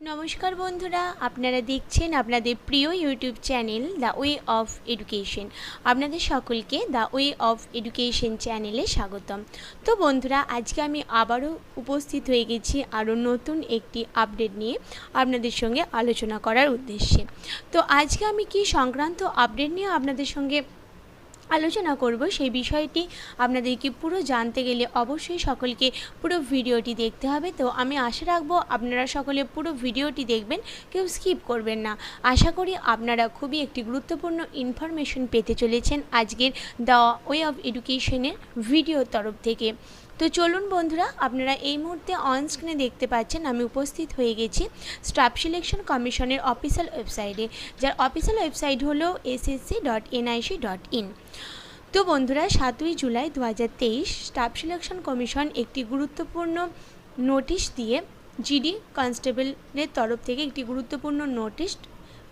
नमस्कार बंधुरा आपनारा देखছেন আপনাদের প্রিয় YouTube channel the way of education. আপনাদের সকলকে দ্য ওয়ে অফ এডুকেশন চ্যানেলে স্বাগতম। তো বন্ধুরা আজকে আমি আবারও উপস্থিত হয়ে গেছি আরও নতুন একটি আপডেট নিয়ে আপনাদের সঙ্গে আলোচনা করার উদ্দেশ্যে। তো আজকে আমি কি সংক্রান্ত আপডেট নিয়ে আপনাদের সঙ্গে আলোচনা করব সেই বিষয়টি আপনাদেরকে পুরো জানতে গেলে অবশ্যই সকলকে পুরো ভিডিওটি দেখতে হবে। তো আমি আশা রাখবো আপনারা সকলে পুরো ভিডিওটি দেখবেন, কেউ স্কিপ করবেন না। আশা করি আপনারা খুবই একটি গুরুত্বপূর্ণ ইনফরমেশন পেতে চলেছেন আজকের দ্য ওয়ে অফ এডুকেশনের ভিডিওর তরফ থেকে। তো চলুন বন্ধুরা, আপনারা এই মুহূর্তে অন স্ক্রিনে দেখতে পাচ্ছেন আমি উপস্থিত হয়ে গেছি স্টাফ সিলেকশন কমিশনের অফিসিয়াল ওয়েবসাইটে, যার অফিসিয়াল ওয়েবসাইট হলো ssc.nic.in। তো বন্ধুরা 7ই জুলাই 2023 স্টাফ সিলেকশন কমিশন একটি গুরুত্বপূর্ণ নোটিশ দিয়ে জিডি কনস্টেবলের তরফ থেকে একটি গুরুত্বপূর্ণ নোটিশ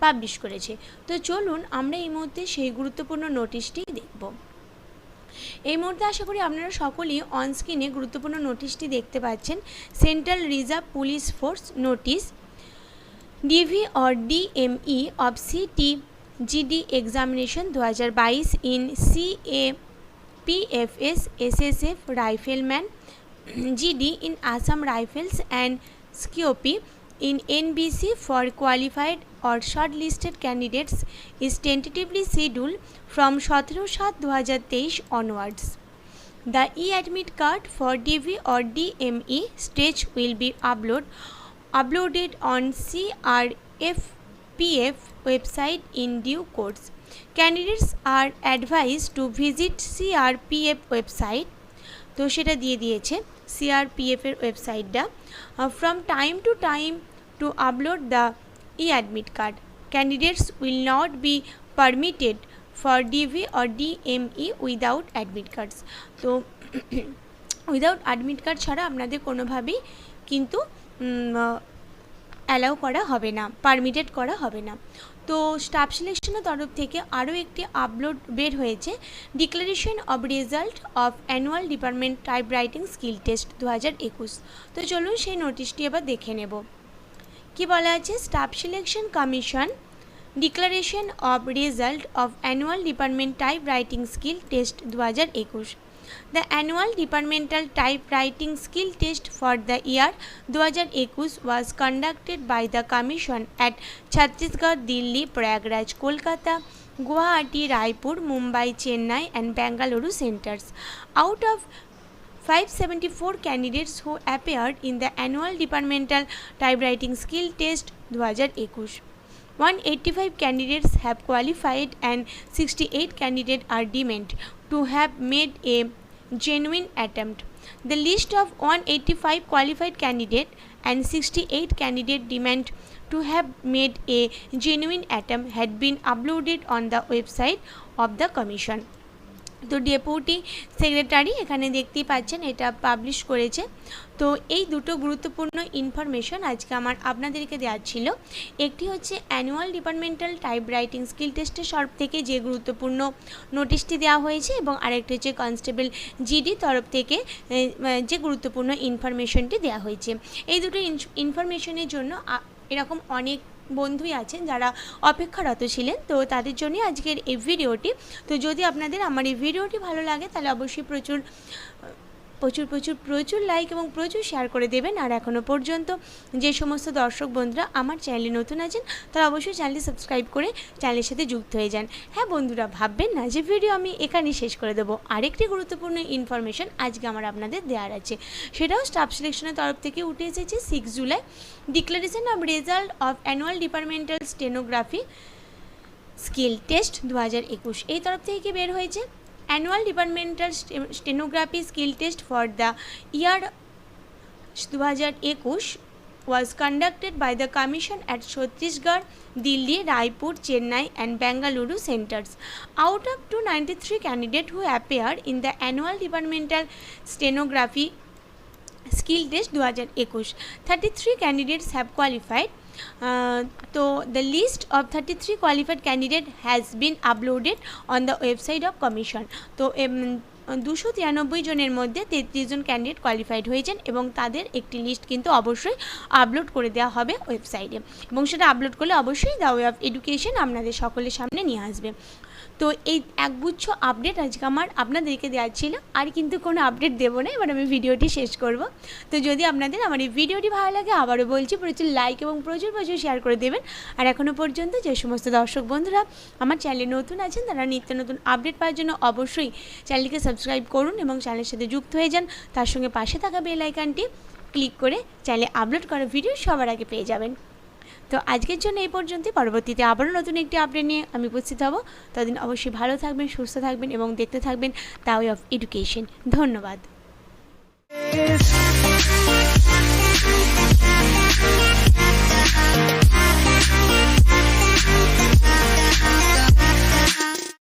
পাবলিশ করেছে। তো চলুন আমরা এই মুহূর্তে সেই গুরুত্বপূর্ণ নোটিশটি দেখব। এই মুহূর্তে আশা করি আপনারা সকলেই অন স্ক্রিনে গুরুত্বপূর্ণ নোটিশটি দেখতে পাচ্ছেন। Central reserve police force notice ডিভি और DME of CT GD examination 2022 in CAPFS SSF Rifleman GD in Assam Rifles and SCOP in NBC for qualified or shortlisted candidates is tentatively scheduled from 17/7/2023 onwards. The e-admit card for DV or DME stage will be uploaded on CRFPF website in due course. Candidates are advised to visit CRPF website, তো সেটা দিয়ে দিয়েছে CRPF এর ওয়েবসাইটটা, from time to time to upload the e-admit card. Candidates will not be permitted for DV or DME without admit cards. তো without admit card ছাড়া আপনাদের কোনোভাবেই কিন্তু অ্যালাউ করা হবে না, পারমিটেড করা হবে না। তো স্টাফ সিলেকশনের তরফ থেকে আরও একটি আপলোড বের হয়েছে, declaration of result of annual department type writing skill test 2021। তো চলুন সেই নোটিশটি এবার দেখে নেব। কি বলা আছে, staff selection commission declaration of result of annual department type writing skill test 2021। The annual departmental typewriting skill test for the year 2021 was conducted by the Commission at Chhattisgarh, Delhi, Prayagraj, Kolkata, Guwahati, Raipur, Mumbai, Chennai and Bengaluru centers. Out of 574 candidates who appeared in the annual departmental typewriting skill test 2021, 185 candidates have qualified and 68 candidates are deemed to have made a genuine attempt. The list of 185 qualified candidates and 68 candidates deemed to have made a genuine attempt had been uploaded on the website of the commission. তো deputy secretary এখানে দেখতেই পাচ্ছেন এটা publish করেছে। তো এই দুটো গুরুত্বপূর্ণ ইনফরমেশন আজকে আমার আপনাদেরকে দেওয়ার ছিল। একটি হচ্ছে annual departmental type writing skill টেস্টের তরফ থেকে যে গুরুত্বপূর্ণ নোটিশটি দেওয়া হয়েছে, এবং আরেকটি হচ্ছে কনস্টেবল জিডি তরফ থেকে যে গুরুত্বপূর্ণ ইনফরমেশনটি দেওয়া হয়েছে। এই দুটো ইনফরমেশনের জন্য এরকম অনেক বন্ধুই আছেন যারা অপেক্ষারত ছিলেন, তো তাদের জন্য আজকের এই ভিডিওটি। তো যদি আপনাদের আমার এই ভিডিওটি ভালো লাগে তাহলে অবশ্যই প্রচুর লাইক এবং প্রচুর শেয়ার করে দেবেন। আর এখনও পর্যন্ত যে সমস্ত দর্শক বন্ধুরা আমার চ্যানেলে নতুন আছেন তারা অবশ্যই চ্যানেলটি সাবস্ক্রাইব করে চ্যানেলের সাথে যুক্ত হয়ে যান। হ্যাঁ বন্ধুরা, ভাববেন না যে ভিডিও আমি এখানেই শেষ করে দেবো, আরেকটি গুরুত্বপূর্ণ ইনফরমেশন আজকে আমার আপনাদের দেওয়ার আছে, সেটাও স্টাফ সিলেকশনের তরফ থেকে উঠে এসেছে 6 July. Declaration of result of annual departmental stenography skill test 2021 এই তরফ থেকে বের হয়েছে। Annual departmental stenography skill test for the year 2021 was conducted by the Commission at Chhattisgarh, Delhi, Raipur, Chennai and Bengaluru centers. Out of 293 candidates who appeared in the annual departmental stenography skill test 2021, 33 candidates have qualified. So the list of 33 qualified candidates has been uploaded on the website of Commission. তো 293 জনের মধ্যে 33 জন candidate qualified হয়েছেন এবং তাদের একটি list কিন্তু অবশ্যই upload করে দেওয়া হবে ওয়েবসাইটে, এবং সেটা আপলোড করলে অবশ্যই দ্য ওয়ে অফ এডুকেশন আপনাদের সকলের সামনে নিয়ে আসবে। তো এই একগুচ্ছ আপডেট আজকে আমার আপনাদেরকে দেওয়ার ছিল, আর কিন্তু কোনো আপডেট দেবো না, এবার আমি ভিডিওটি শেষ করব। তো যদি আপনাদের আমার এই ভিডিওটি ভালো লাগে, আবারও বলছি প্রচুর লাইক এবং প্রচুর শেয়ার করে দেবেন। আর এখনও পর্যন্ত যে সমস্ত দর্শক বন্ধুরা আমার চ্যানেলে নতুন আছেন, তারা নিত্য নতুন আপডেট পাওয়ার জন্য অবশ্যই চ্যানেলটিকে সাবস্ক্রাইব করুন এবং চ্যানেলের সাথে যুক্ত হয়ে যান। তার সঙ্গে পাশে থাকা বেল আইকনটি ক্লিক করে চ্যানেলে আপলোড করা ভিডিও সবার আগে পেয়ে যাবেন। তো আজকের জন্য এই পর্যন্তই, পরবর্তীতে আবারও নতুন একটি আপডেট নিয়ে আমি উপস্থিত হব। ততদিন অবশ্যই ভালো থাকবেন, সুস্থ থাকবেন এবং দেখতে থাকবেন দ্য ওয়ে অফ এডুকেশন। ধন্যবাদ।